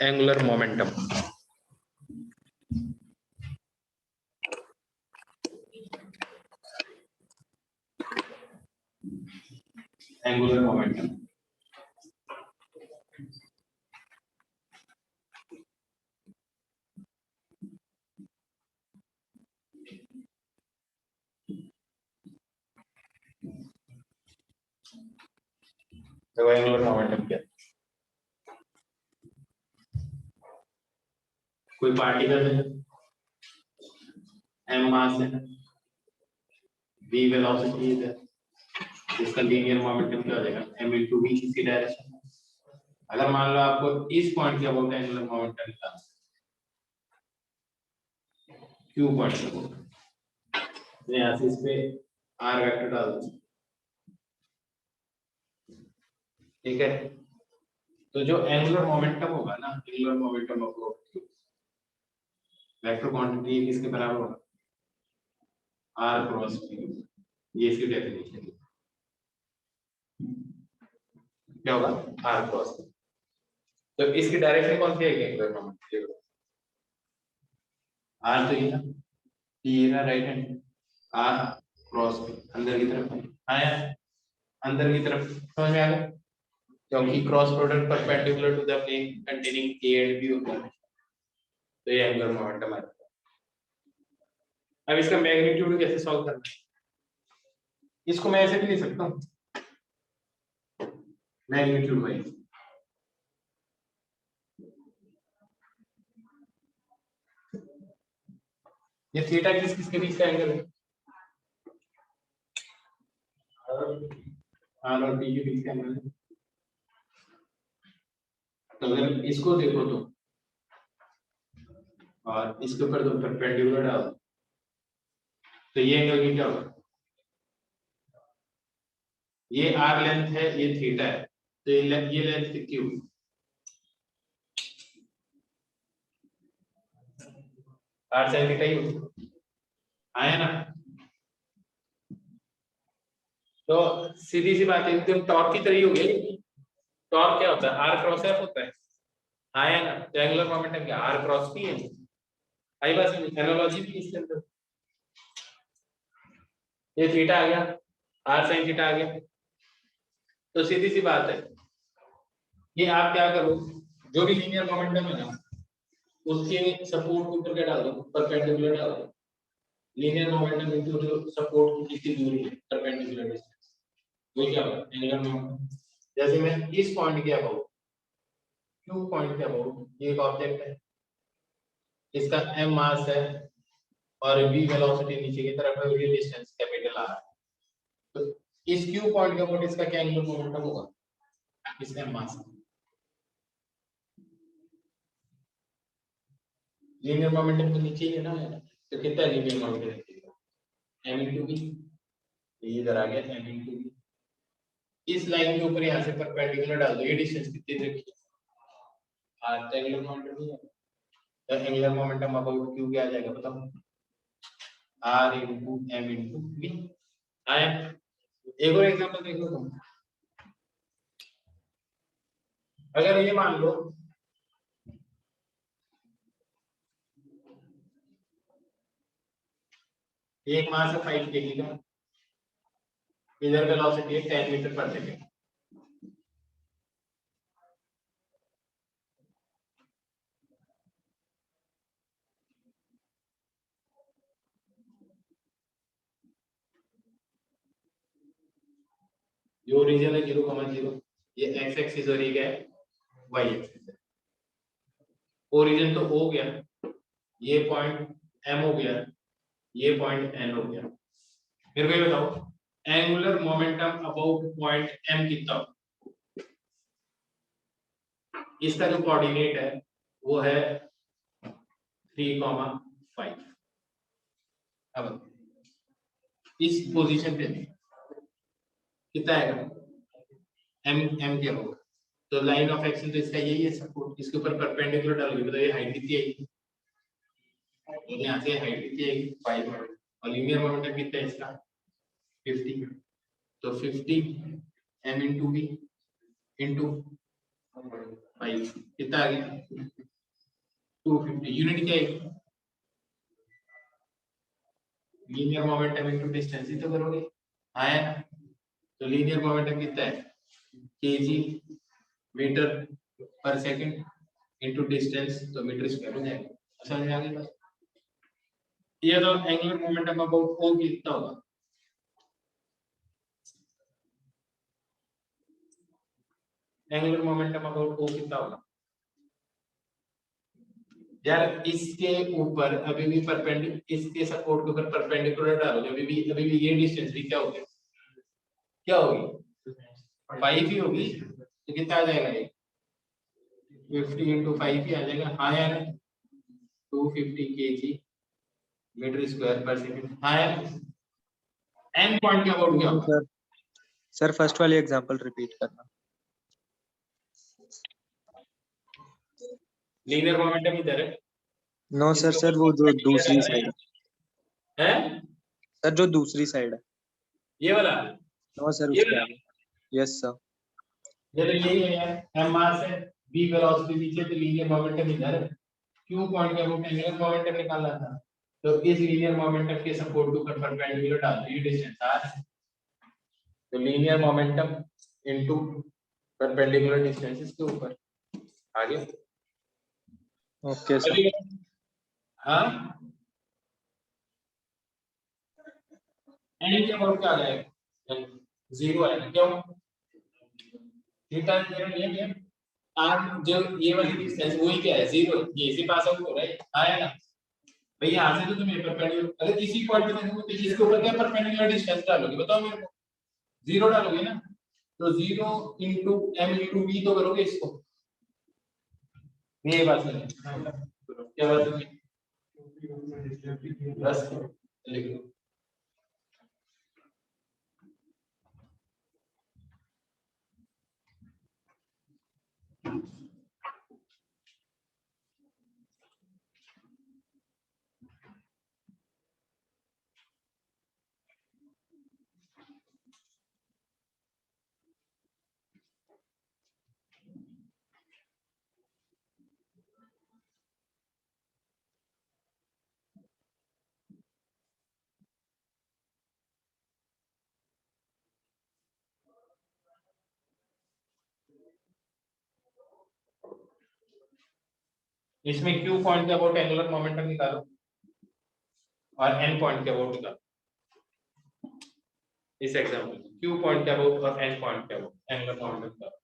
Angular momentum. Angular momentum तो angular momentum क्या? कोई पार्टिकल है, m मास है, v वेलोसिटी है, इसका लीनियर मोमेंटम क्या हो जाएगा? m into v किसी डायरेक्शन में। अगर मान लो आपको इस पॉइंट के अबाउट एंगुलर मोमेंटम निकालना q पॉइंट के अबाउट, तो यहाँ से इस पे r वेक्टर डाल दो, ठीक है। तो जो एंगुलर मोमेंटम होगा ना, angular momentum about vector quantity किसके बराबर होगा? r cross q। ये इसकी डेफिनेशन है, क्या होगा? r cross. तो इसकी डायरेक्शन कौन सी है एंगुलर मोमेंटम? r तो ये ना राइट हैंड, r क्रॉस अंदर की तरफ आया, अंदर की तरफ समझ में आ गया, क्योंकि cross product perpendicular to the plane containing a and b होता है, तो ये एंगुलर मोमेंटम आता है। अब इसका मैग्नीट्यूड कैसे सॉल्व करना है? इसको मैं ऐसे भी लिख सकता हूँ, मैग्नीट्यूड वाइज। ये थीटा किस किसके बीच का एंगल है? आर और बी के बीच का एंगल है। तो अगर इसको देखो तो और इसके ऊपर तो परपेंडिकुलर डालो, तो ये एंगल की क्या होगा? ये आर लेंथ है, ये थीटा है, तो ये लेंथ कितनी होगी? आर साइन थीटा ही होगी, आया ना। तो सीधी सी बात है, एकदम टॉर्क की तरह ही होगी। टॉर्क क्या होता है? आर क्रॉस एफ होता है, आया ना। तो एंगुलर मोमेंटम क्या? आर क्रॉस पी है। आई बात समझ, एनालॉजी भी इसके अंदर। ये थीटा आ गया, आर साइन थीटा आ गया, तो सीधी सी बात है, ये आप क्या करो, जो भी लीनियर मोमेंटम है ना, उसके सपोर्ट के ऊपर क्या डाल दो? परपेंडिकुलर डाल दो। लीनियर मोमेंटम इनटू जो सपोर्ट की कितनी दूरी है, परपेंडिकुलर डिस्टेंस, वो क्या होगा? Angular momentum. जैसे मैं इस पॉइंट के अबाउट, क्यू पॉइंट के अबाउट, ये एक ऑब्जेक्ट है, इसका m मास है और v वेलोसिटी नीचे की तरफ है, ये डिस्टेंस कैपिटल r है। तो इस क्यू पॉइंट के अबाउट इसका क्या एंगुलर मोमेंटम होगा? इसका m मास। लीनियर मोमेंटम तो नीचे ही है ना, तो कितना linear momentum? m into v, ये इधर आ गया m into v। इस लाइन के ऊपर यहाँ से परपेंडिकुलर डाल दो, ये डिस्टेंस कितनी रखी है? r, तो एंगुलर मोमेंटम ही है। तो एंगुलर मोमेंटम अबाउट q क्या आ जाएगा बताओ? r into m into v। आया। एक और एग्जांपल देख लो तुम, अगर ये मान लो एक मास है 5 kg का, इधर वेलोसिटी है 10 मीटर पर सेकंड, ये ओरिजिन है 0,0, ये x एक्सिस और ये क्या है? y एक्सिस है। ओरिजिन तो हो गया, ये पॉइंट m हो गया, ये पॉइंट n हो गया। मेरे को ये बताओ, angular momentum about point m कितना हो? इसका जो कोऑर्डिनेट है वो है 3,5। अब इस पोजीशन पे कितना आएगा? m क्या होगा? तो लाइन ऑफ एक्शन तो इसका यही है, सपोर्ट, इसके ऊपर परपेंडिकुलर डालोगे, मतलब ये हाइट कितनी आएगी? यहाँ से हाइट कितनी आएगी? 5 मीटर। और लीनियर मोमेंटम कितना है इसका? 50। तो 50 m into v into 5 कितना आ गया 250 यूनिट क्या है लीनियर मोमेंटम इनटू डिस्टेंस ही तो करोगे आया ना तो लीनियर मोमेंटम कितना है केजी मीटर पर सेकंड इनटू डिस्टेंस तो मीटर स्क्वायर हो जाएगा समझ में आ गई बात ये तो एंगुलर मोमेंटम अबाउट ओ कितना होगा एंगुलर मोमेंटम अबाउट ओ कितना होगा यार इसके ऊपर अभी भी परपेंडिकुलर इसके सपोर्ट के ऊपर परपेंडिकुलर डालोगे अभी भी ये डिस्टेंस भी क्या होगी क्या होगी 5 ही होगी तो कितना आ जाएगा ये 50 into 5 ही आ जाएगा हाँ यार 250 kg मीटर स्क्वायर पर सेकंड हाँ यार एन पॉइंट के अबाउट क्या होगा सर फर्स्ट वाली एग्जांपल रिपीट करना लीनियर मोमेंटम इधर है नो सर वो जो दूसरी साइड है सर जो दूसरी साइड है ये वाला नो सर ये उसके वाला आगे यस सर ये तो यही है यार m मास है v वेलोसिटी नीचे तो लीनियर मोमेंटम इधर है q पॉइंट के अबाउट एंगुलर मोमेंटम निकालना था तो इस लीनियर मोमेंटम के सपोर्ट के ऊपर परपेंडिकुलर डाल दो ये डिस्टेंस r है तो linear momentum into perpendicular distance इसके ऊपर आगे ओके सर हाँ एन के अबाउट क्या आ जाएगा जीरो आएगा क्यों थीटा जीरो ये क्या आर जो ये वाली डिस्टेंस वही क्या है जीरो ये इसी पास आउट हो रहा है आया ना भाई यहाँ से तो तुम ये परपेंडिकुलर अगर इसी पॉइंट पे देखोगे तो इसके ऊपर क्या परपेंडिकुलर डिस्टेंस डालोगे बताओ मेरे को जीरो डालोगे ना तो zero into m into v तो करोगे इसको ये बात है क्या बात है बस लिख लो इसमें q पॉइंट के अबाउट एंगुलर मोमेंटम निकालो और n पॉइंट के अबाउट निकालो इस एग्जांपल q पॉइंट के अबाउट और n पॉइंट के अबाउट एंगुलर मोमेंटम निकालो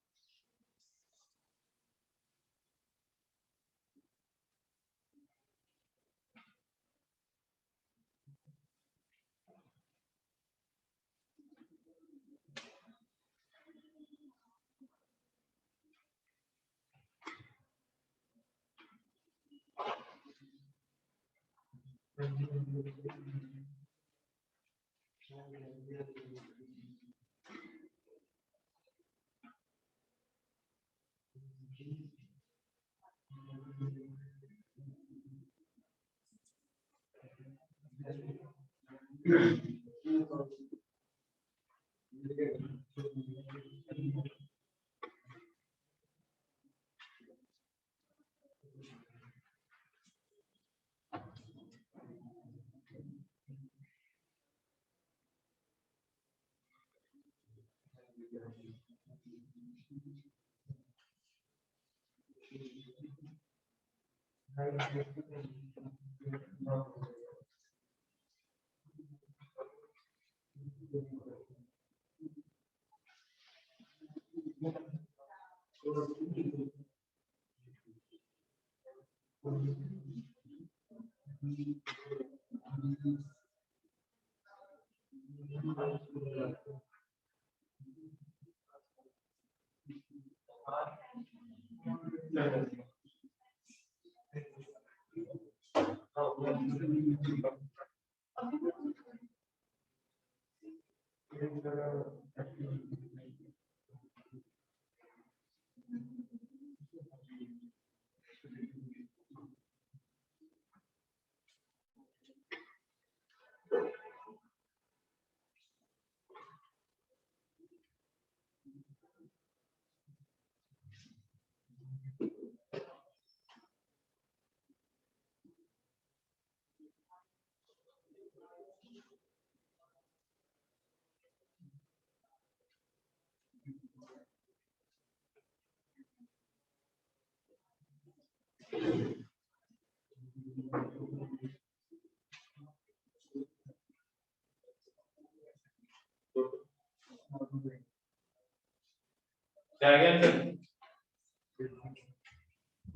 क्या आ गया आंसर?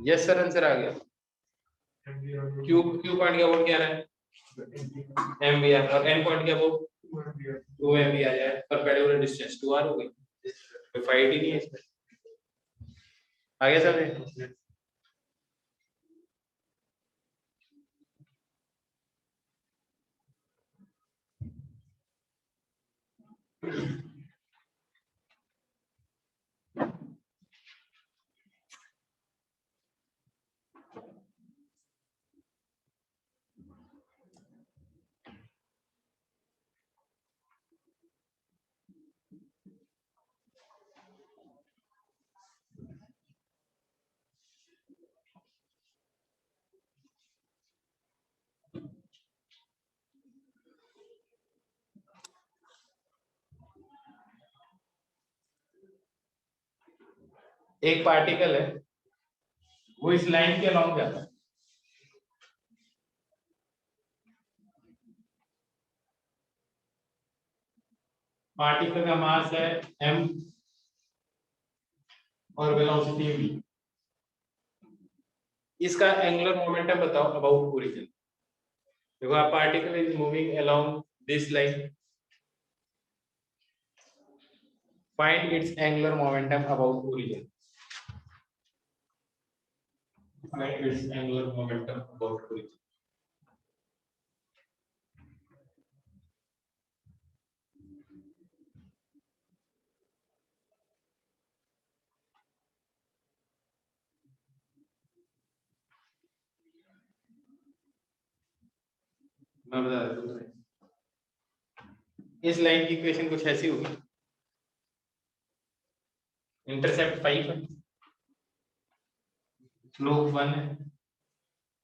यस सर, आंसर आ गया। क्यू क्यू पॉइंट का वोट क्या रहा है? एमवीआर। और एन पॉइंट क्या वो 2 एमवी आ जाए, परपेंडिकुलर डिस्टेंस 2r हो गई, कोई फाइट ही नहीं है इसमें। आ गया सर? एक पार्टिकल है, वो इस लाइन के अलॉन्ग जाता है। पार्टिकल का मास है m और वेलोसिटी v। इसका एंगुलर मोमेंटम बताओ अबाउट ओरिजिन। देखो, a particle is moving along this line, find its angular momentum about origin. Find its angular momentum about origin. मैं बता देता हूँ। इस लाइन की इक्वेशन कुछ ऐसी होगी, इंटरसेप्ट 5 है, स्लोप 1 है,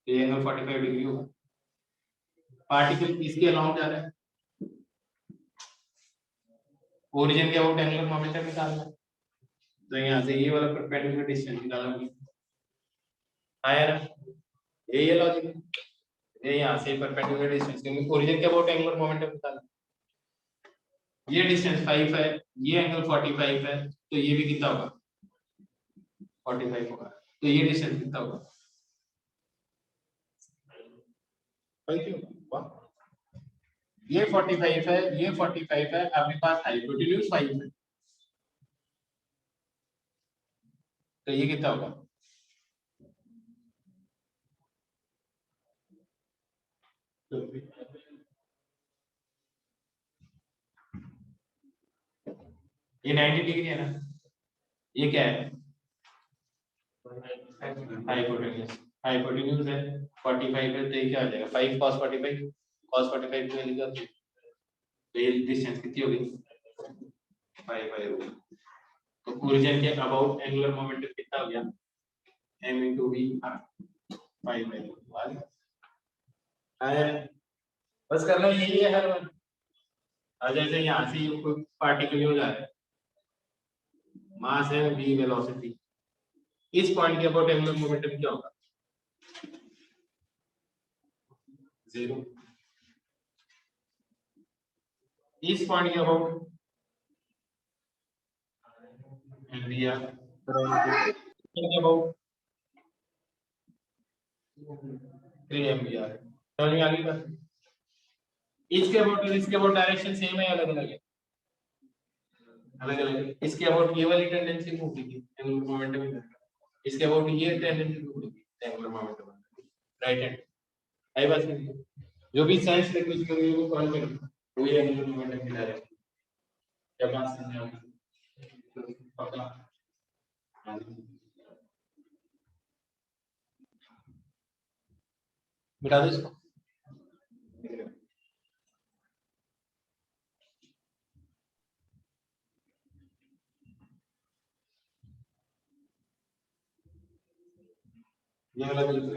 ये एंगल 45 डिग्री होगा। पार्टिकल इसके अलॉन्ग जा रहा है, ओरिजिन के अबाउट एंगुलर मोमेंटम निकालना है, तो यहाँ से ये वाला परपेंडिकुलर डिस्टेंस निकालना है। आया ना? ये लॉजिक है। ये यहाँ से परपेंडिकुलर डिस्टेंस, क्योंकि ओरिजिन के अबाउट एंगुलर मोमेंटम निकालना है। ये डिस्टेंस 5 है, ये एंगल 45 है, तो ये भी कितना होगा? 45 होगा। तो ये डिस्टेंस कितना होगा? 5 होगा। ये 45 है, ये 45 है, आपके पास हाइपोटेन्यूज 5 है, तो ये कितना होगा? ये 90 डिग्री है ना, ये क्या है? हाइपोटेन्यूज। हाइपोटेन्यूज है 45 है, तो ये क्या हो जाएगा? 5 cos 45, cos 45 की वैल्यू क्या होती है? तो ये डिस्टेंस कितनी होगी? 5 होगी। तो ओरिजिन के अबाउट एंगुलर मोमेंटम कितना हो गया? m into v 5 है। बस करना यही है हर बार। और जैसे यहाँ से कोई पार्टिकल हो जा रहा है, मास है v, वेलोसिटी, इस पॉइंट के अबाउट एंगुलर मोमेंटम क्या होगा? 0। इस पॉइंट के अबाउट mvr, के अबाउट 3 mvr। समझ में आ गई बात? इसके अबाउट और इसके अबाउट डायरेक्शन सेम है, अलग अलग है? अलग अलग है। इसके अबाउट ये वाली टेंडेंसी मूव होगी, एंगुलर मोमेंटम इधर का। इसके अबाउट ये टेंडेंसी मूव होगी, एंगुलर मोमेंटम राइट हैंड। आई बात नहीं? जो भी साइंस लैंग्वेज में वो कॉल करो, वो ये एंगुलर मोमेंटम की डायरेक्शन। क्या बात समझ आ गई? पक्का? मिटा दो इसको। ये वाला बिल्कुल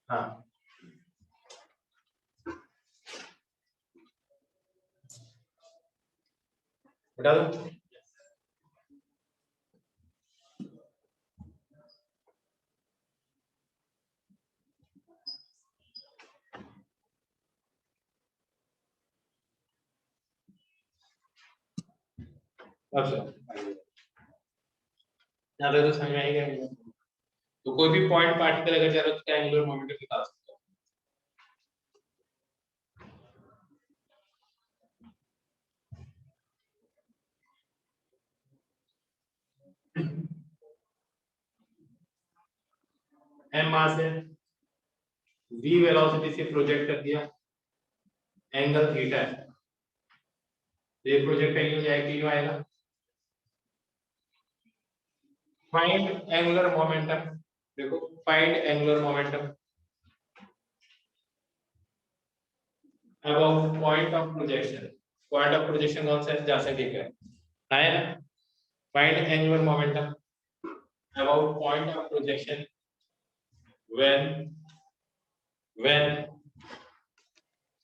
हाँ बता दो। अच्छा यहाँ तक तो समझ में आएगा नहीं। तो कोई भी पॉइंट पार्टिकल अगर जा रहा है तो क्या एंगुलर मोमेंटम निकाल सकते हो। m मास है, v वेलोसिटी से प्रोजेक्ट कर दिया, एंगल थीटा है, तो ये प्रोजेक्ट कहीं हो जाएगा, क्यों आएगा। फाइंड एंगुलर मोमेंटम, देखो find angular momentum about point of projection. Point of projection कौन सा है, जहां से देख रहे हैं ना। Find angular momentum about point of projection when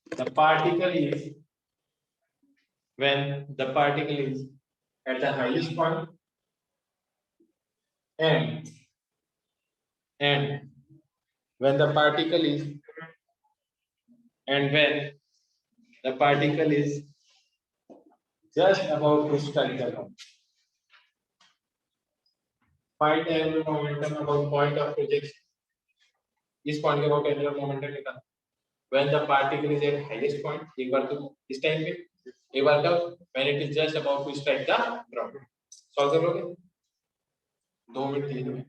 the particle is at the highest point and when the particle is just about to strike the ground. Find angular momentum about point of projection. इस point के about angular momentum निकाल when the particle is at highest point, एक बार तो इस time पे, एक बार कब when it is just about to strike the ground. Solve कर लोगे 2 मिनट 3 मिनट।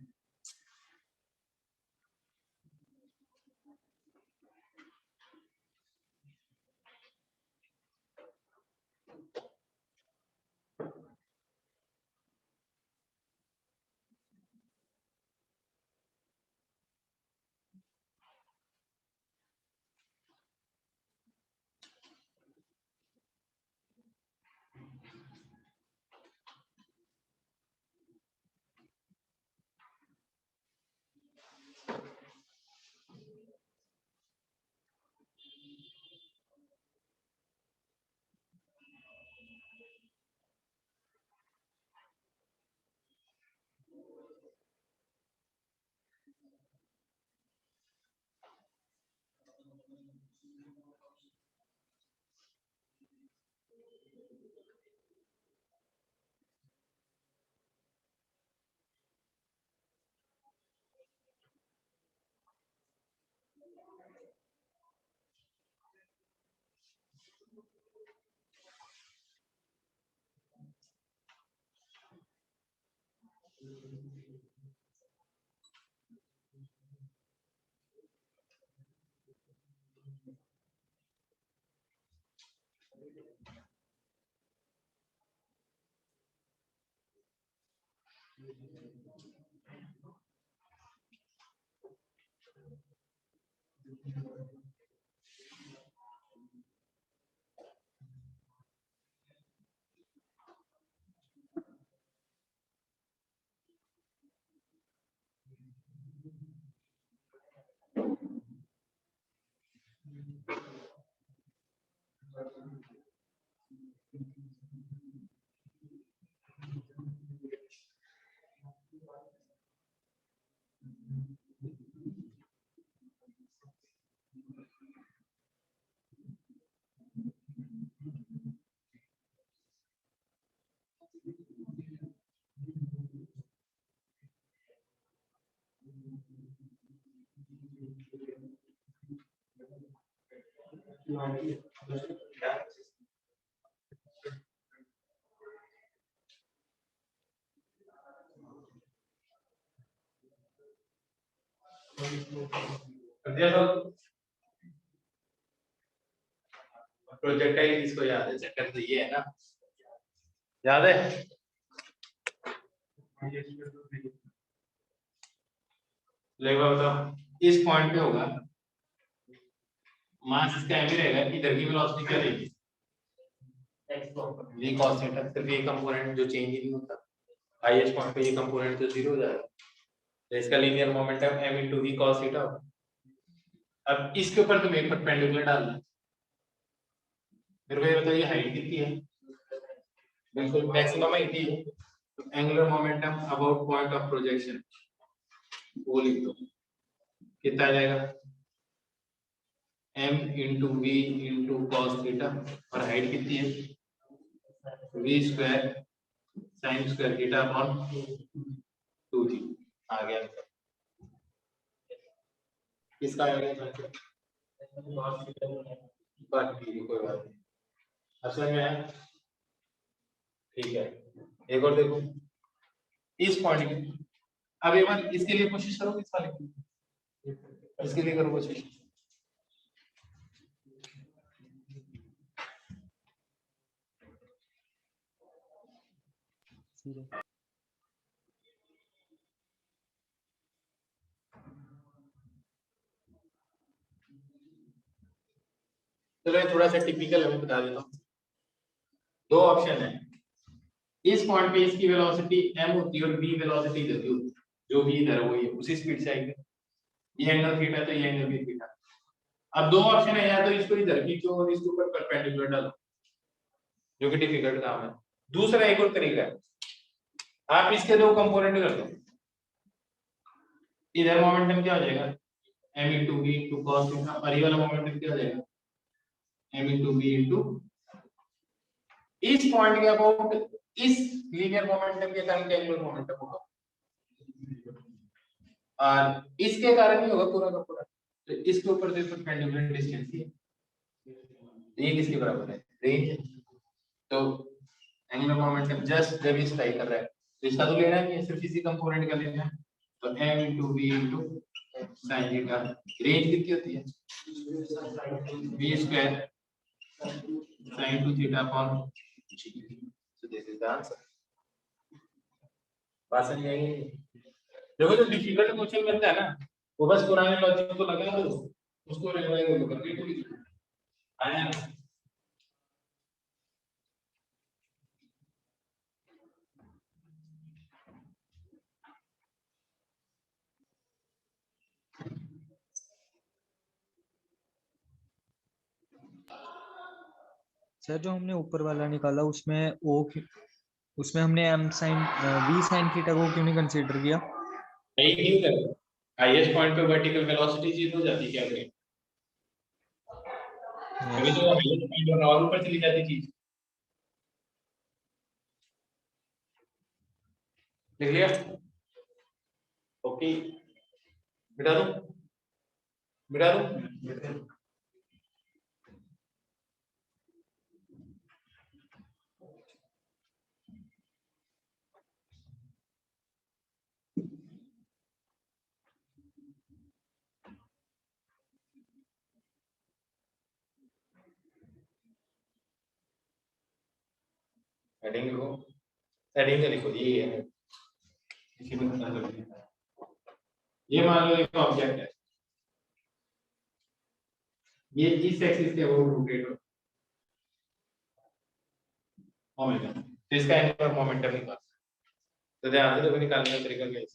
प्रोजेक्टाइल किसको याद है, चक्कर तो ये है ना, याद है। लगभग बताओ इस पॉइंट पे होगा, मास इसका एम ही रहेगा, इधर की वेलोसिटी क्या रहेगी v cos थीटा, सिर्फ ये कंपोनेंट जो चेंज ही नहीं होता, हाईएस्ट पॉइंट पे ये कंपोनेंट तो जीरो हो जाएगा, तो इसका linear momentum m into v cos theta होगा। अब इसके ऊपर तुम्हें एक परपेंडिकुलर डालना है, फिर वो बताइए हाइट कितनी है, बिल्कुल मैक्सिमम है कितनी है, तो angular momentum about point of projection वो लिख दो, कितना आ जाएगा m into v into cos theta, और हाइट कितनी है v square sin square theta upon 2 थी, आ गया किसका आ गया बात की कोई बात नहीं, असल में है ठीक है। एक और देखो इस पॉइंट की, अब एक बार इसके लिए कोशिश करो, इस वाले की, इसके लिए करो कोशिश, चलो ये थोड़ा सा टिपिकल है, मैं बता देता हूँ। दो ऑप्शन है, इस पॉइंट पे इसकी वेलोसिटी m होती है और v वेलोसिटी इधर होती है, जो भी इधर है वही उसी स्पीड से आएगी, ये एंगल थीटा तो ये एंगल भी थीटा। अब दो ऑप्शन है, या तो इसको इधर खींचो और इसके ऊपर परपेंडिकुलर डालो, जो कि डिफिकल्ट काम है। दूसरा एक और तरीका है, आप इसके दो कंपोनेंट कर दो, इधर मोमेंटम क्या हो जाएगा m into v into cos theta, और ये वाला मोमेंटम क्या हो जाएगा m into v into इस पॉइंट के अबाउट इस लीनियर मोमेंटम के कारण एंगुलर मोमेंटम होगा, और इसके कारण ही होगा पूरा का पूरा, तो इसके ऊपर देखो परपेंडिकुलर डिस्टेंस है, ये किसके बराबर है रेंज, तो एंगुलर मोमेंटम जस्ट जब इस टाइप कर रहा है तो इसका तो लेना नहीं है, सिर्फ इसी कंपोनेंट का लेना है, तो m into v into sin theta, range कितनी होती है v square sin 2 theta upon g, so this is the answer। बात समझ आई? देखो जो डिफिकल्ट क्वेश्चन मिलता है ना, वो बस पुराने लॉजिक को लगा दो, उसको रिवाइज करके आया ना। सर जो हमने ऊपर वाला निकाला उसमें उसमें हमने m sin v sin theta को क्यों नहीं कंसीडर किया? नहीं नहीं कर, हाईएस्ट पॉइंट पे वर्टिकल वेलोसिटी जीरो हो जाती है, क्या करें अभी तो हाईएस्ट पॉइंट और ऊपर चली जाती चीज, देख लिया ओके, बिठा दूं बिठा दूं, हेडिंग लिखो, हेडिंग का लिखो, ये है इसी में पता चल जाएगा। ये मान लो एक ऑब्जेक्ट है, ये इस एक्सिस के अबाउट रोटेट हो ओमेगा, तो इसका एंगुलर मोमेंटम निकाल, तो ध्यान से देखो निकालने का तरीका क्या है,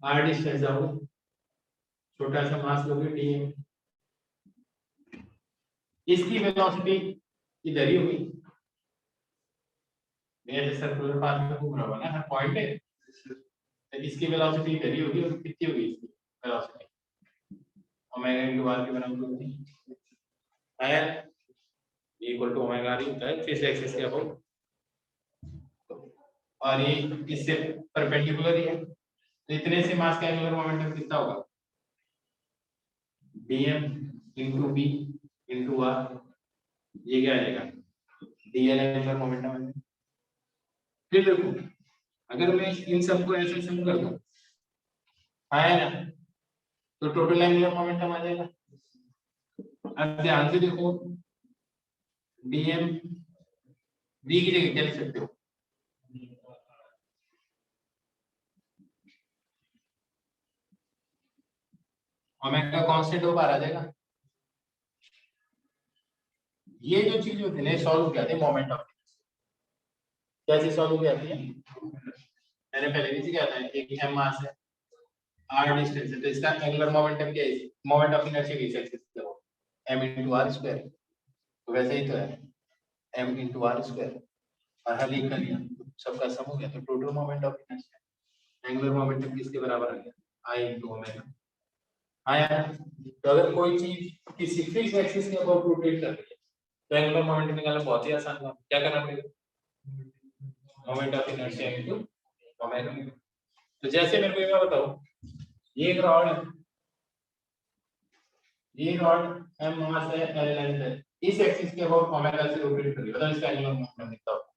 r डिस्टेंस आओ, छोटा सा मास लोगे dm, इसकी वेलोसिटी इधर ही होगी, मेरे सर्कुलर पाथ में घूम रहा है ना, हर पॉइंट है, तो इसकी वेलोसिटी इधर ही होगी, और कितनी होगी इसकी वेलोसिटी ओमेगा इनटू r के बराबर होगी है, इक्वल टू ओमेगा r होता है फिर एक्सिस के अबाउट, और ये इससे परपेंडिकुलर ही है, तो इतने से मास का एंगुलर मोमेंटम कितना होगा dm into v into r, ये क्या आ जाएगा dl एंगुलर मोमेंटम है। फिर देखो अगर मैं इन सबको ऐसे सम कर दूं आया ना, तो टोटल एंगुलर मोमेंटम आ जाएगा। अब ध्यान से देखो dm v की जगह क्या लिख सकते हो ओमेगा कांस्टेंट हो बाहर आ जाएगा। ये जो चीज होती है ना सॉल्व किया थे मोमेंट ऑफ कैसे सॉल्व किया थी मैंने पहले भी किया था। एक m मास है r डिस्टेंस है तो इसका एंगुलर मोमेंटम क्या है मोमेंट ऑफ इनर्शिया की एक्सिस पे हो m * r स्क्वायर तो वैसे ही तो है m * r स्क्वायर और हल एक कर लिया सबका सम हो गया तो total moment of inertia angular momentum किसके बराबर आ गया I * ओमेगा। आया तो अगर कोई चीज किसी फिक्स एक्सिस के अबाउट रोटेट कर रही है तो एंगुलर मोमेंटम निकालना बहुत ही आसान है। क्या करना पड़ेगा moment of inertia into omega. तो जैसे मेरे को ये बताओ ये एक रॉड है ये रॉड m मास है l लेंथ है इस एक्सिस के अबाउट ओमेगा से रोटेट कर रही है मतलब इसका एंगुलर मोमेंटम कितना होगा।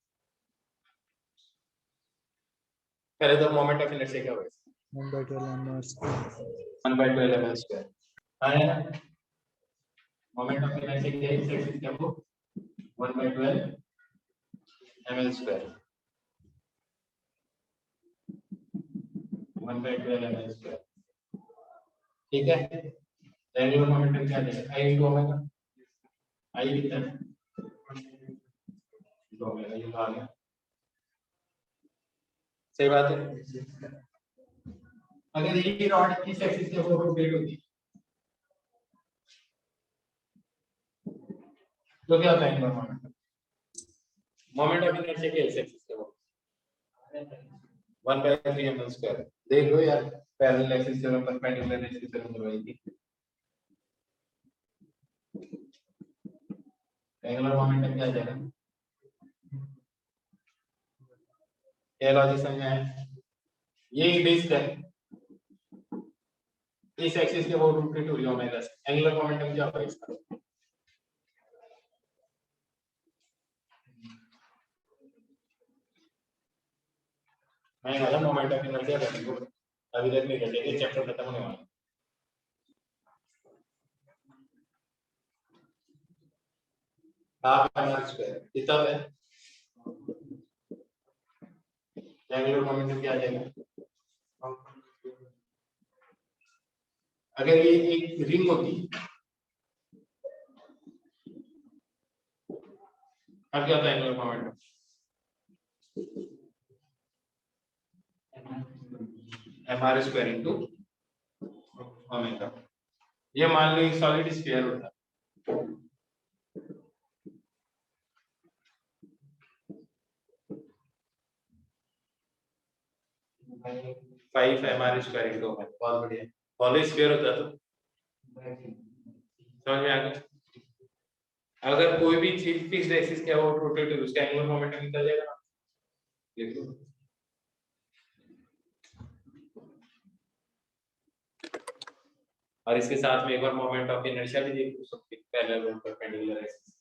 पहले तो मोमेंट ऑफ इनर्शिया क्या होगा 1/12 mr square 1/12 ml स्क्वायर आया मोमेंट ऑफ इनर्शिया क्या है इस एक्सिस के about 1/12 ml square 1/12 ml square ठीक है। एंगुलर मोमेंटम क्या देगा I * ओमेगा I कितना है ओमेगा ये आ गया सही बात है। अगर ये रॉड इस एक्सिस के अबाउट रोटेट होती तो क्या होता है angular momentum moment of inertia के इस एक्सिस के अबाउट 1/3 ml स्क्वायर देख लो यार पैरेलल एक्सिस से परपेंडिकुलर एक्सिस से करवाई थी एंगुलर मोमेंटम क्या आ जाएगा ये लॉजिक समझ में आया। ये डिस्क है इस एक्सिस के अबाउट रोटेट हो रही है ओमेगा से एंगुलर मोमेंटम क्या होगा इसका मैं वाला मोमेंट ऑफ इनर्शिया कर दूं अभी तक नहीं करते ये चैप्टर खत्म होने वाला हाफ mr स्क्वायर कितना है एंगुलर मोमेंटम क्या आ जाएगा अगर ये एक रिंग होती अब क्या होता है angular momentum mr square into omega. ये मान लो एक सॉलिड स्फीयर होता 5 mr स्क्वायर इनटू ओमेगा बहुत बढ़िया सॉलिड स्फीयर होता तो समझ में आ गया। अगर कोई भी चीज फिक्स्ड एक्सिस के अबाउट रोटेट हो उसका एंगुलर मोमेंटम कितना जाएगा देखो और इसके साथ में एक बार मोमेंट ऑफ इनर्शिया भी देख सकते हैं पैरेलल और परपेंडिकुलर एक्सिस।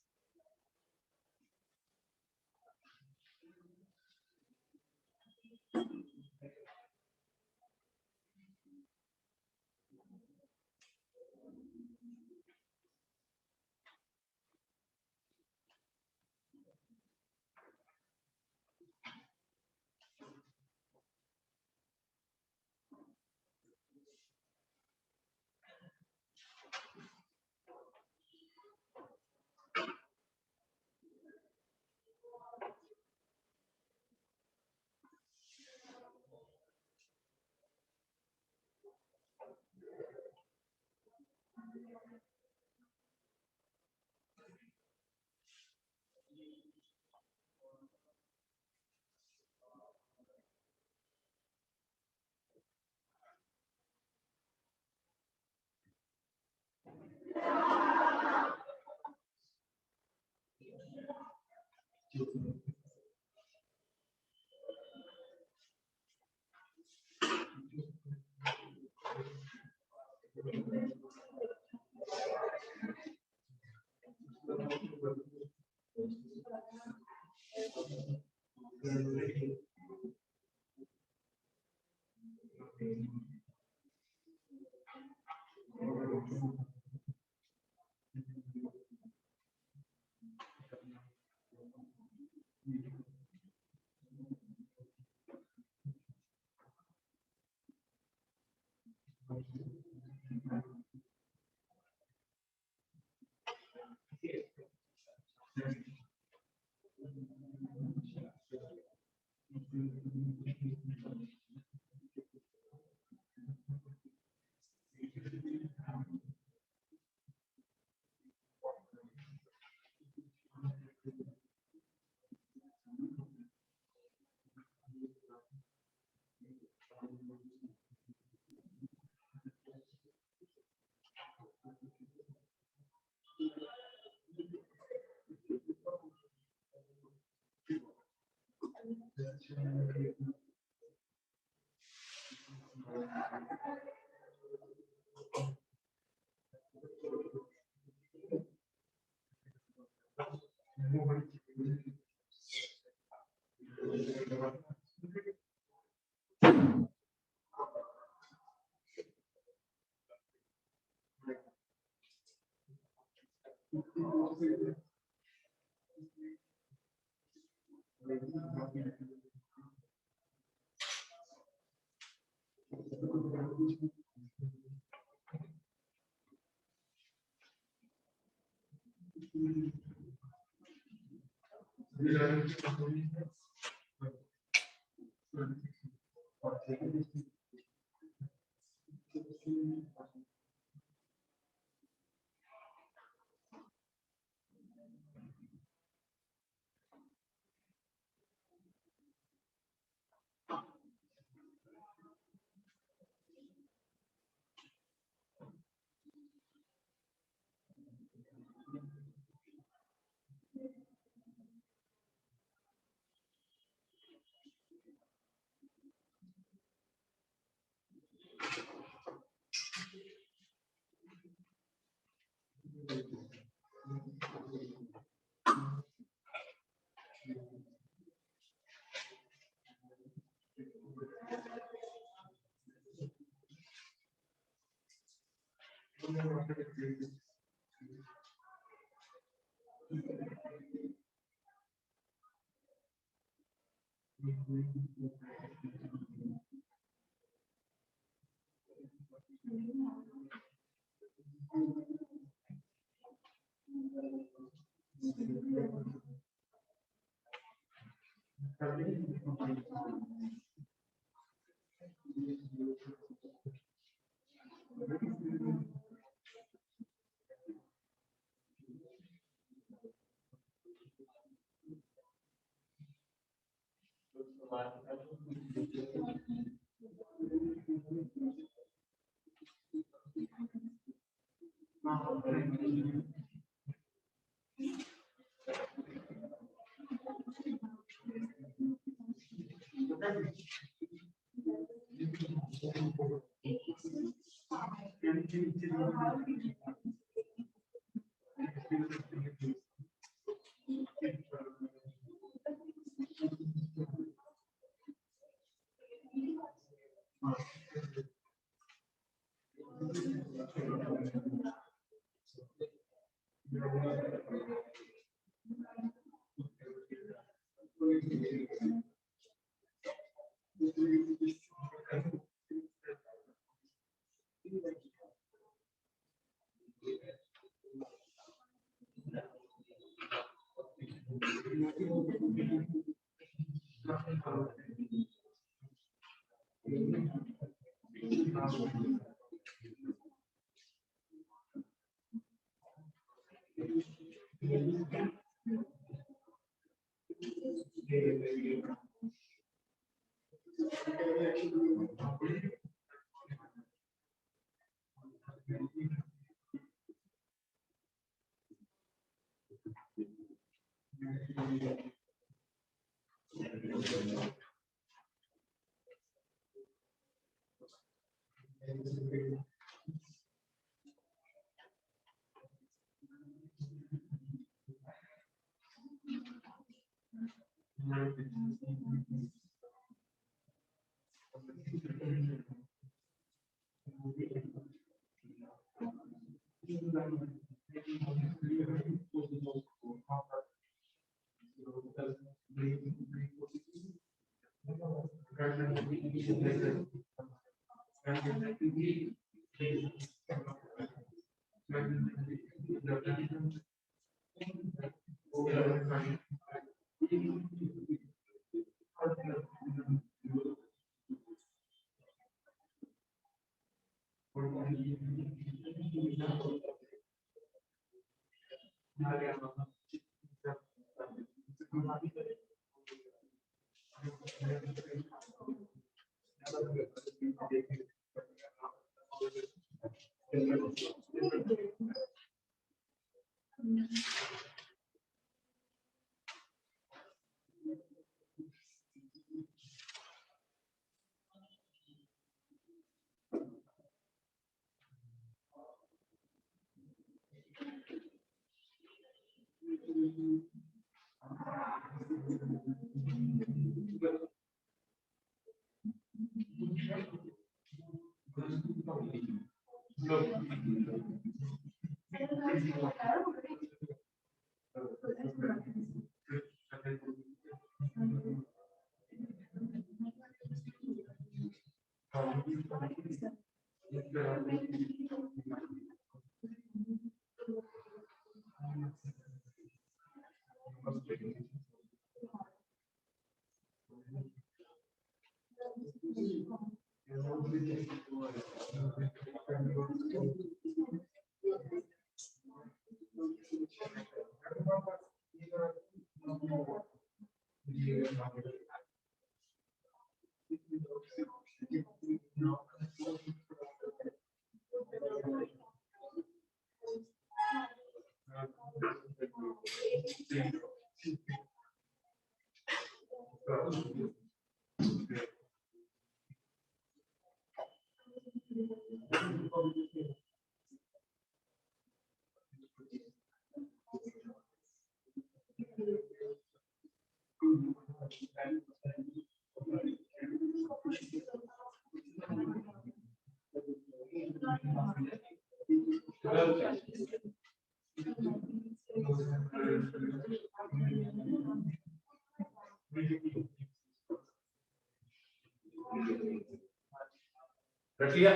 रख लिया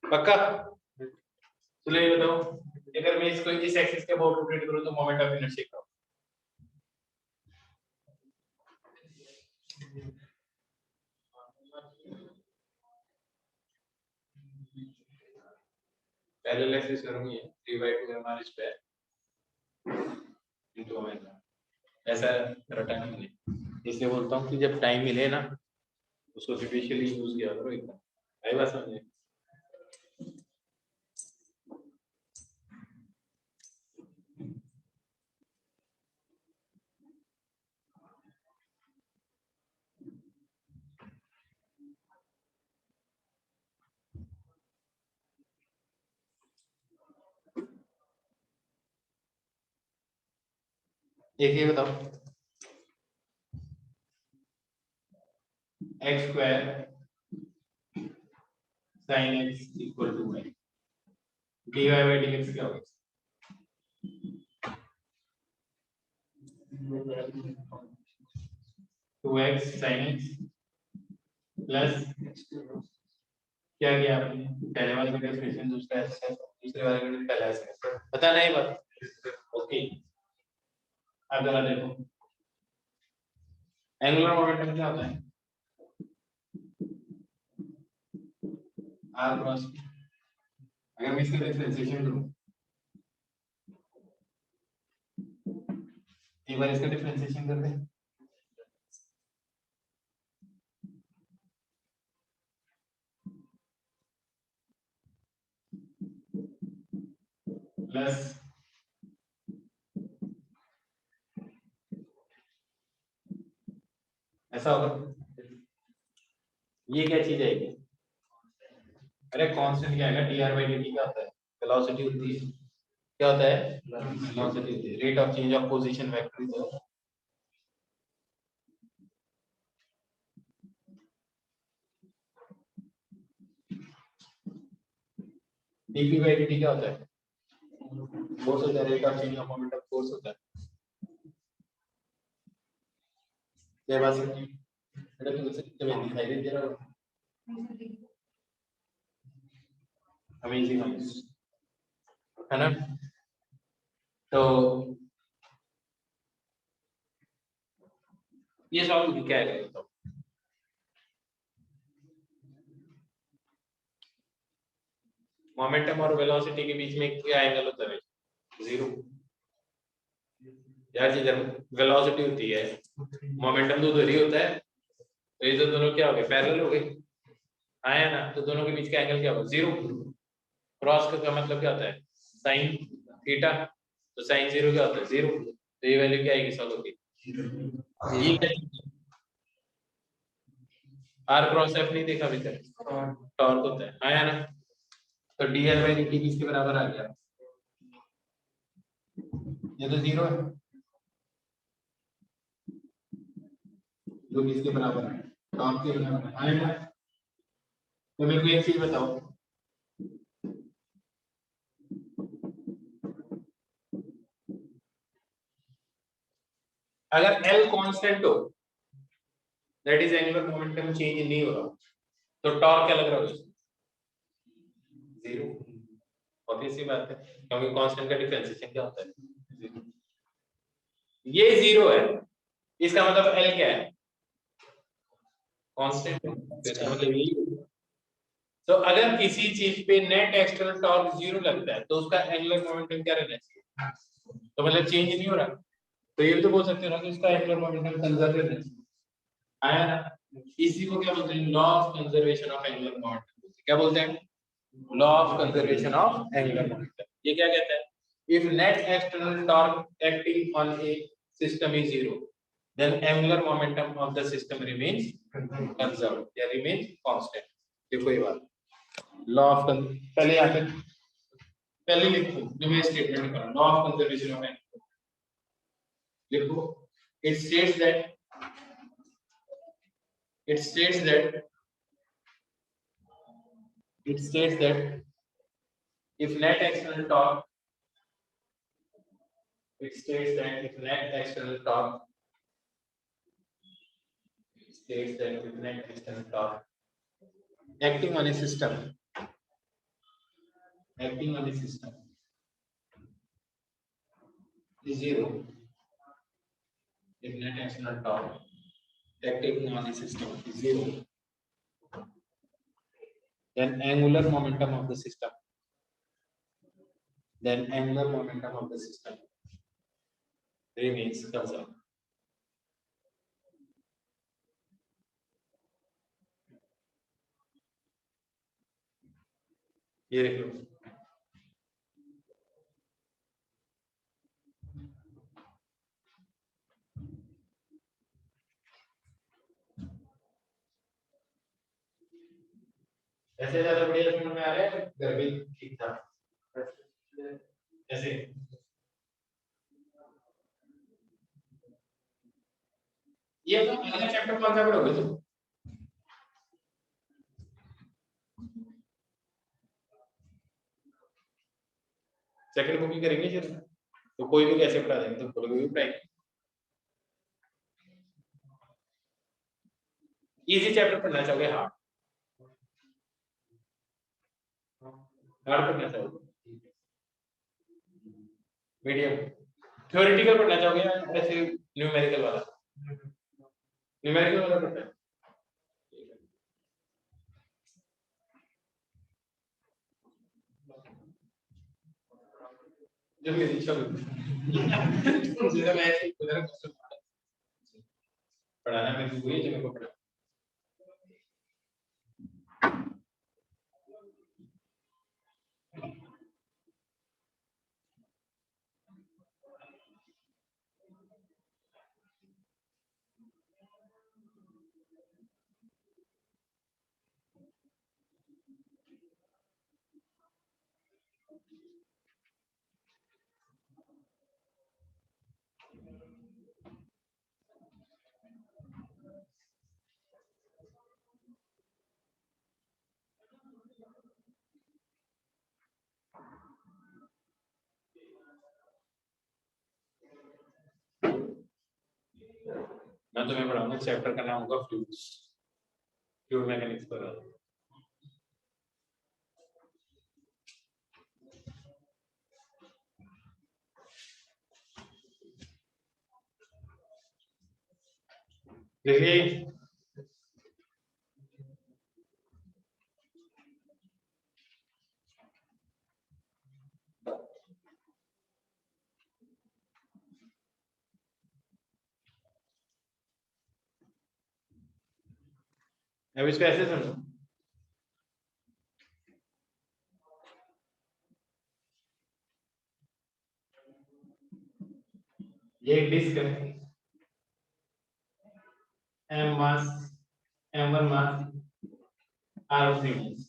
पक्का। चलो ये बताओ, अगर मैं इसको इस एक्सिस के अबाउट रोटेट करूं तो मोमेंट ऑफ इनर्शिया क्या होगा? पैरेलल एक्सिस करूंगी 3/2 m r square into omega, ऐसा मेरा टाइम मिले, इसलिए बोलता हूँ कि जब टाइम मिले ना उसको स्पेशली यूज किया करो एकदम। आई बात समझे? एक ये बताओ, x square sin x equal to y, dy by dx क्या होगा? Two x sine x plus क्या किया आपने, पहले वाले का डेफिनेशन दूसरा ऐसा, दूसरे वाले का पहला ऐसा, पता नहीं बात। ओके अब जरा देखो एंगुलर मोमेंटम क्या होता है, r क्रॉस, अगर मैं इसका डिफरेंशिएशन करूं, एक बार इसका डिफरेंशिएशन कर दें, प्लस ऐसा होगा, ये क्या चीज आएगी, अरे कांस्टेंट क्या आएगा, dr by dt क्या होता है, वेलोसिटी होती है, क्या होता है, वेलोसिटी होती है, rate of change of position vector is dp by dt क्या होता है, फोर्स होता है, rate of change of moment of force होता है। ये बात समझी, बेटा तुमसे तुम्हें दिखाई दे रहा है, अमेजिंग है ना। तो ये सॉल्व क्या है, तो मोमेंटम और वेलोसिटी के बीच में क्या एंगल होता है, जीरो। यार जिधर वेलोसिटी होती है मोमेंटम तो उधर ही होता है, तो ये तो दोनों क्या हो गए, पैरेलल हो गए, आया ना, तो दोनों के बीच का एंगल क्या होगा, 0। क्रॉस का मतलब क्या होता है, साइन थीटा, तो साइन 0 क्या होता है, 0, तो ये वैल्यू क्या आएगी सॉल्व होगी, ये आर क्रॉस एफ नहीं देखा अभी तक, टॉर्क होता है, आया ना, तो डीएल बाई dt किसके बराबर आ गया, ये तो 0 है, जो किसके बराबर है, टॉर्क के बराबर है, आया ना। तो मेरे को एक चीज बताओ, अगर L कांस्टेंट हो, that is angular momentum change नहीं हो रहा, तो टॉर्क क्या लग रहा है, 0, ऑब्वियस सी बात है, क्योंकि कांस्टेंट का डिफरेंशिएशन क्या होता है, 0। ये 0 है, इसका मतलब L क्या है, कांस्टेंट है, तो इसका मतलब यही होगा। तो अगर किसी चीज पे नेट एक्सटर्नल टॉर्क 0 लगता है, तो उसका एंगुलर मोमेंटम क्या रहना चाहिए, तो मतलब चेंज नहीं हो रहा, तो ये भी तो बोल सकते हो ना कि इसका एंगुलर मोमेंटम कंजर्व रहना चाहिए, आया ना। इसी को क्या बोलते हैं, law of conservation of angular momentum, क्या बोलते हैं, law of conservation of angular momentum. ये क्या कहता है, if net external torque acting on A system is 0, then angular momentum of the system remains conserved या remains constant। देखो ये बात, लॉ ऑफ, पहले यहाँ पे पहले लिखो जो मैं स्टेटमेंट कर रहा हूँ, law of conservation of energy, देखो it states that it states that it states that if net external torque it states that if net external torque it states that if net external torque acting on a system is 0, if net external torque acting on a system is 0, then angular momentum of the system remains conserved। ये देख लो, ऐसे ज्यादा बढ़िया समझ में आ रहा है, घर भी ठीक था ऐसे। ये तो अगला चैप्टर कौन सा पढ़ोगे तुम, सेकंड बुक ही करेंगे फिर, तो कोई भी कैसे पढ़ा देंगे, तो कोई भी पढ़ाएंगे, इजी चैप्टर पढ़ना चाहोगे, हार्ड हार्ड पढ़ना चाहोगे, मीडियम, थ्योरेटिकल पढ़ना चाहोगे या ऐसे न्यूमेरिकल वाला, न्यूमेरिकल वाला पढ़ना है, जो मेरी इच्छा होगी जरा मैं ऐसे उधर पढ़ाना मेरी हुई है, जो मेरे को पढ़ा। मैं तुम्हें पढ़ाऊंगा, चैप्टर का नाम होगा फ्लूइड्स, फ्लूइड मैकेनिक्स पर। देखिए अब इसको ऐसे समझो, ये एक डिस्क है, m मास, m1 मास, r3 मास,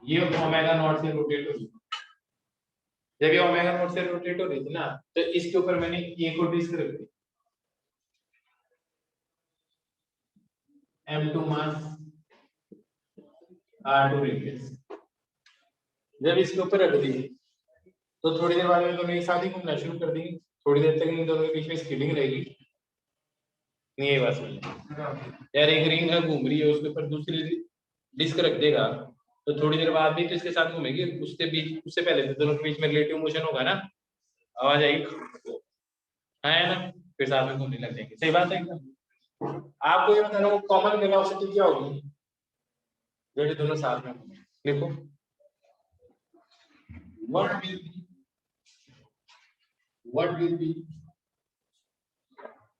ये ओमेगा नॉट से रोटेट हो रही है। जब ये ओमेगा नॉट से रोटेट हो रही थी ना, तो इसके ऊपर मैंने ये को डिस्क रख दी, m2 मास, r2 रेडियस। जब इसके ऊपर रख दी तो थोड़ी देर बाद में दोनों एक साथ ही घूमना शुरू कर देंगे, थोड़ी देर तक इन दोनों के बीच में स्किडिंग रहेगी। नहीं ये बात समझ यार, एक रिंग है घूम रही है, उसके ऊपर दूसरी डिस्क रख देगा तो थोड़ी देर बाद भी तो इसके साथ घूमेगी, उसके बीच, उससे पहले तो दोनों के बीच में रिलेटिव मोशन होगा ना, आवाज आएगी, है ना, फिर साथ में घूमने लग जाएंगे। सही बात है एकदम। आपको ये बता रहा हूँ कॉमन वेलोसिटी क्या होगी जब ये दोनों साथ में घूमें। देखो what will be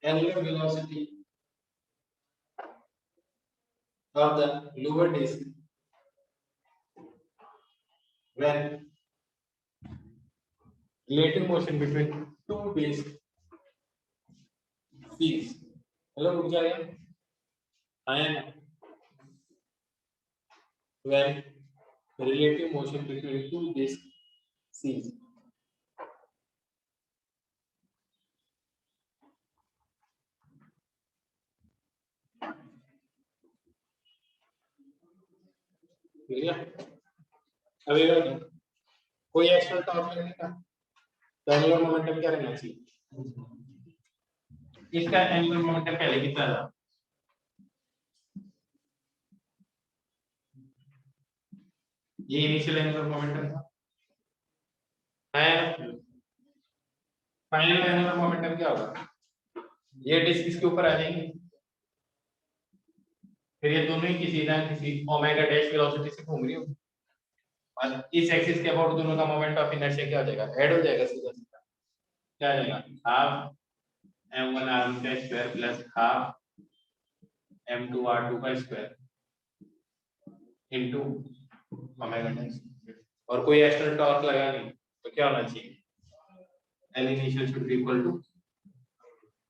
angular velocity of the lower disk when relative motion between two disks is, hello रुक जाएगा, and when relative motion between two disks cease। अब ये कोई एक्स्ट्रा टॉर्क लगने का, तो एंगुलर मोमेंटम क्या रहना चाहिए, इसका एंगुलर मोमेंटम पहले कितना था, ये इनिशियल एंगुलर मोमेंटम था, है फाइनल एंगुलर मोमेंटम क्या होगा, ये डिस्क इसके ऊपर आ जाएंगे, फिर ये दोनों ही किसी ना किसी ओमेगा डैश वेलोसिटी से घूम रही होगी, और इस एक्सिस के अबाउट दोनों का मोमेंट ऑफ इनर्शिया क्या हो जाएगा, ऐड हो जाएगा सीधा सीधा, क्या आ जाएगा, हाफ m1 r1 का square plus half m2 r2 का स्क्वायर इनटू ओमेगा डैश, और कोई एक्स्ट्रा टॉर्क लगा नहीं तो क्या होना चाहिए, L initial should be equal to,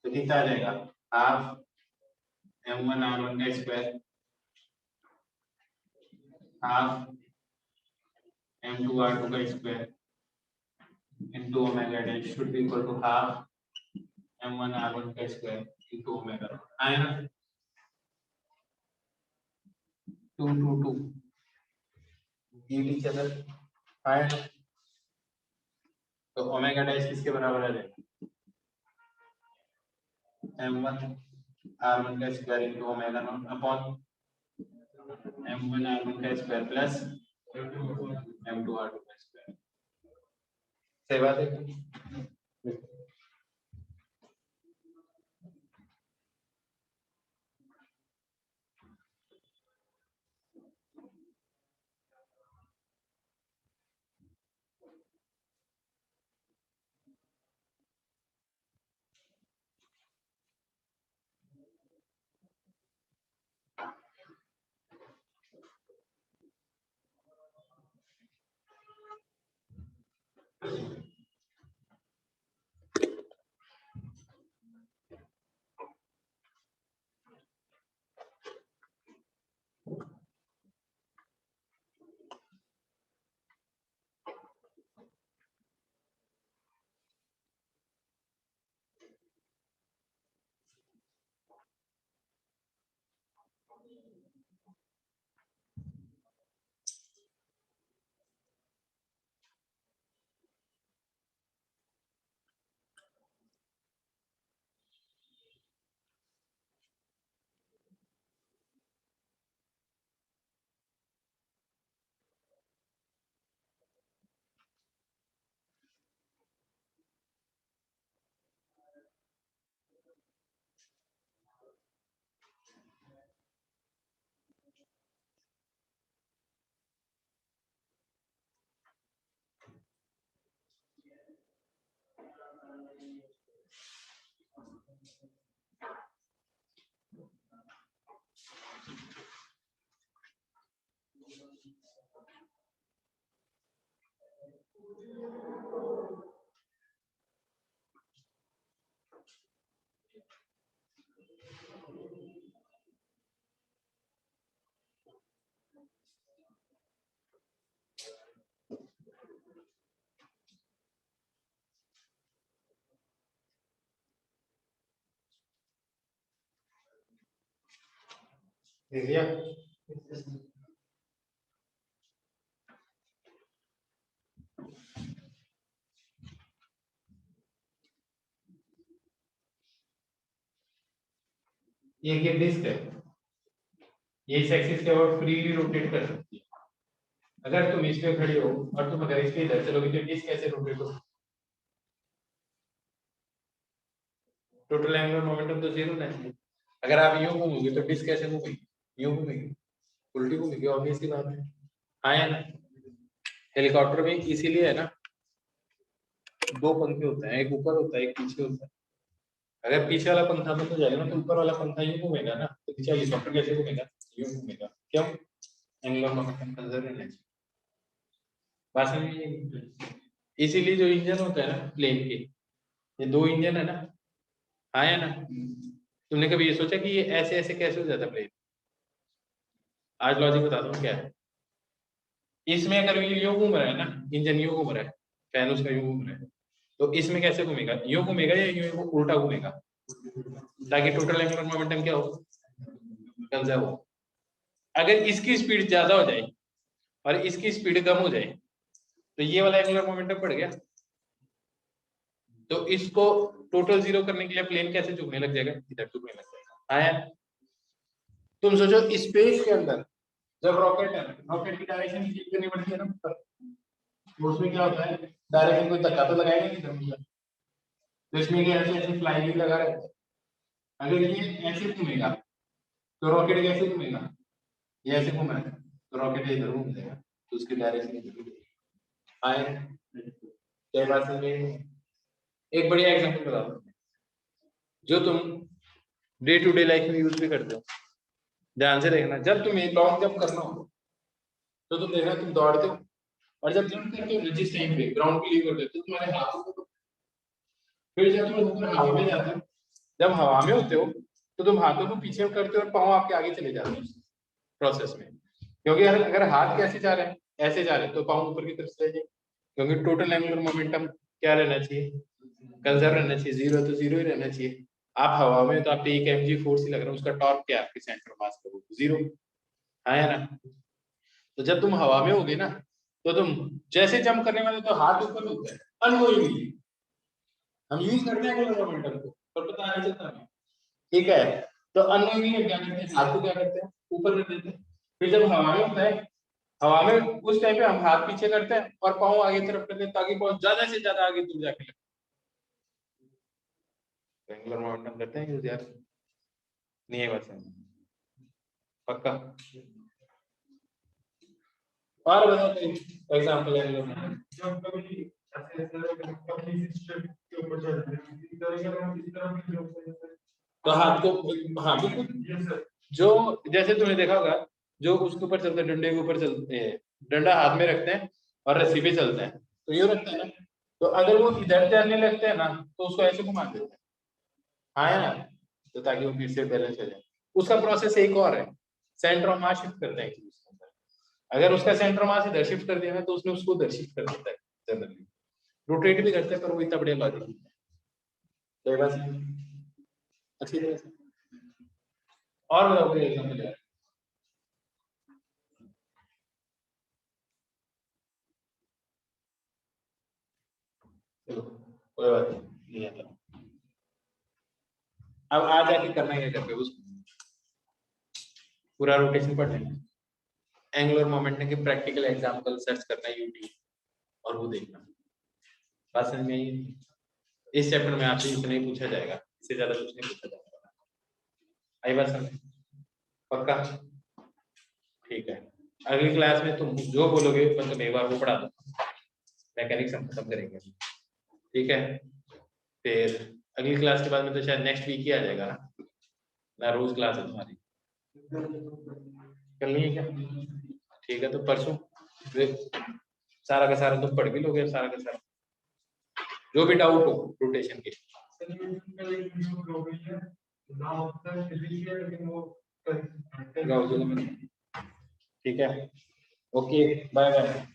तो कितना आ जाएगा, हाफ m1 r1 का स्क्वायर हाफ m2 r2 का square into omega dash should be equal to half m1 r1 का स्क्वायर इनटू ओमेगा, आया ना, 2 2 2 ईच अदर, आया ना, तो ओमेगा डैश किसके बराबर आ जाएगा, m1 r1 का square into omega naught upon m1 r1 का स्क्वायर प्लस m2 r2 का स्क्वायर। सही बात है। देख लिया? ये डिस्क है, ये इस एक्सिस के और फ्रीली रोटेट कर सकती है। अगर तुम इस पे खड़ी हो और तुम अगर इस पे इधर चलोगे तो डिस्क कैसे रोटेट होगी? टोटल एंगुलर मोमेंटम तो जीरो रहना चाहिए। अगर आप यूं घूमोगे तो डिस्क कैसे घूमेगी? यूं घूमेगी, उल्टी घूमेगी, ऑब्वियस सी बात है। हाँ या ना? हेलीकॉप्टर में इसीलिए है ना, दो पंखे होते हैं, एक ऊपर होता है एक पीछे होता है। अगर पीछे वाला पंखा बंद हो जाएगा ना तो ऊपर वाला पंखा यूं घूमेगा ना, तो पीछे हेलीकॉप्टर कैसे घूमेगा? यूं घूमेगा। क्यों? एंगुलर मोमेंटम कंजर्व रहना चाहिए। बस में इसीलिए जो इंजन होता है ना प्लेन के, ये दो इंजन है ना, हाँ या ना? तुमने कभी ये सोचा कि ये ऐसे ऐसे कैसे हो जाता प्लेन? आज लॉजिक बता दूं क्या है। इसमें अगर ये यूं घूम रहा है ना, इंजन यूं घूम रहा है, फैन उसका यूं घूम रहा है, तो इसमें कैसे घूमेगा? यूं घूमेगा या यूं उल्टा घूमेगा? ताकि टोटल एंगुलर मोमेंटम क्या हो? कंजर्व हो। अगर इसकी स्पीड ज्यादा हो जाए और इसकी स्पीड कम हो जाए तो ये वाला एंगुलर मोमेंटम बढ़ गया, तो इसको टोटल जीरो करने के लिए प्लेन कैसे झुकने लग जाएगा? इधर झुकने लग जाएगा। आया? तुम सोचो स्पेस के अंदर जब रॉकेट है, रॉकेट की डायरेक्शन चेंज करनी पड़ती है ना ऊपर, तो उसमें क्या होता है, डायरेक्शन कोई धक्का तो लगाएगा नहीं जमीन पर, तो इसमें क्या ऐसे ऐसे फ्लाई व्हील लगा रहता है। अगर ये ऐसे घूमेगा तो रॉकेट कैसे घूमेगा? ये ऐसे घूम रहा है तो रॉकेट इधर घूम जाएगा, तो उसकी डायरेक्शन इधर होगी। आए? क्या बात समझ में? एक बढ़िया एग्जांपल बताओ जो तुम डे टू डे लाइफ में यूज भी करते हो। ध्यान से देखना, जब तुम्हें लॉन्ग जंप करना हो तो तुम देखना तुम दौड़ते हो, और जब जंप करते हो जिस टाइम पे ग्राउंड पे लीव करते हो तो तुम्हारे हाथों को, फिर जब तुम ऊपर हवा में जाते हो, जब हवा में होते हो तो तुम हाथों को पीछे करते हो और पाँव आपके आगे चले जाते हो प्रोसेस में। क्योंकि अगर हाथ कैसे जा रहे हैं, ऐसे जा रहे हैं, तो पाँव ऊपर की तरफ चले जाएंगे। क्योंकि टोटल एंगुलर मोमेंटम क्या रहना चाहिए? कंजर्व रहना चाहिए। जीरो तो जीरो ही रहना चाहिए। आप हवा में तो आपने एक mg फोर्स ही लग रहा है, उसका टॉर्क क्या है आपके सेंटर मास का? जीरो। हाँ या ना? तो जब तुम हवा में होगे ना तो तुम जैसे जंप करने वाले तो हाथ ऊपर होता है अनगोइंगली, हम यूज करते हैं एंगुलर मोमेंटम को पर पता नहीं चलता हमें। ठीक है, तो अनगोइंगली क्या करते हैं, हाथ को क्या करते हैं, ऊपर कर देते हैं। फिर जब हवा में होता है, हवा में उस टाइम पे हम हाथ पीछे करते हैं और पाँव आगे तरफ करते हैं ताकि पाँव ज्यादा से ज्यादा आगे दूर जाके लगे। एंगुलर मोमेंटम करते हैं यूज यार? नहीं है बस पक्का। और बताओ कोई एग्जांपल एंगुलर मोमेंटम। तो हाथ को, हाँ बिल्कुल, जो जैसे तुमने देखा होगा जो उसके ऊपर चलते हैं, डंडे के ऊपर चलते हैं, डंडा हाथ में रखते हैं और रस्सी पे चलते हैं, तो यूं रखते हैं ना, तो अगर वो इधर चलने लगते हैं ना तो उसको ऐसे घुमा देते हैं। हाँ है ना? तो ताकि वो फिर से बैलेंस हो जाए। उसका प्रोसेस एक और है, सेंटर ऑफ मास शिफ्ट करते हैं उसके अंदर। अगर उसका सेंटर ऑफ मास इधर शिफ्ट कर दिया ना तो उसने उसको उधर शिफ्ट कर देता है जनरली। रोटेट भी करते हैं पर वो इतना बढ़िया लॉजिक नहीं है। तो बस अच्छी तरह से और बताओ कोई एग्जांपल यार। चलो कोई बात नहीं आता। अब आ जाके करना है क्या, कर पे उसको पूरा रोटेशन पढ़ना है, एंगुलर मोमेंटम के प्रैक्टिकल एग्जांपल सर्च करना है यूट्यूब और वो देखना। बस में इस चैप्टर में आपसे इतना ही पूछा जाएगा, इससे ज्यादा कुछ नहीं पूछा जाएगा। आई बात समझ? पक्का? ठीक है, अगली क्लास में तुम जो बोलोगे मैं तुम्हें एक बार वो पढ़ा दो, मैकेनिक्स हम खत्म करेंगे। ठीक है, फिर अगली क्लास के बाद में तो शायद नेक्स्ट वीक ही आ जाएगा ना रोज क्लास है तुम्हारी? कल नहीं है क्या? ठीक है, तो परसों फिर सारा का सारा तुम पढ़ भी लोगे, सारा का सारा जो भी डाउट हो रोटेशन के ठीक है, ओके, बाय बाय।